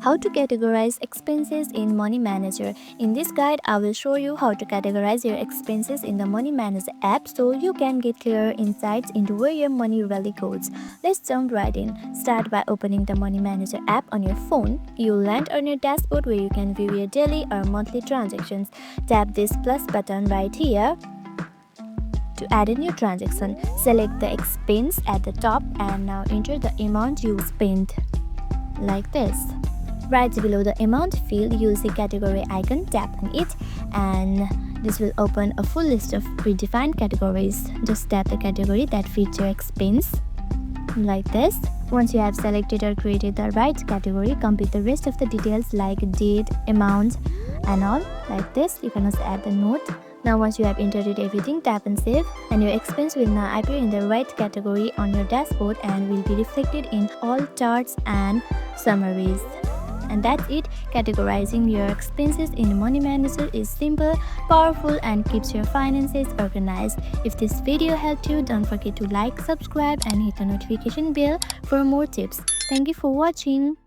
How to categorize expenses in Money Manager. In this guide, I will show you how to categorize your expenses in the Money Manager app so you can get clear insights into where your money really goes. Let's jump right in. Start by opening the Money Manager app on your phone. You'll land on your dashboard where you can view your daily or monthly transactions. Tap this plus button right here to add a new transaction. Select the expense at the top and now enter the amount you spent like this. Right below the amount field, you'll see category icon. Tap on it and this will open a full list of predefined categories. Just tap the category that fits your expense like this. Once you have selected or created the right category, complete the rest of the details like date, amount and all like this. You can also add the note. Now once you have entered everything, tap and save and your expense will now appear in the right category on your dashboard and will be reflected in all charts and summaries. And that's it. Categorizing your expenses in Money Manager is simple, powerful and keeps your finances organized. If this video helped you, don't forget to like, subscribe and hit the notification bell for more tips. Thank you for watching.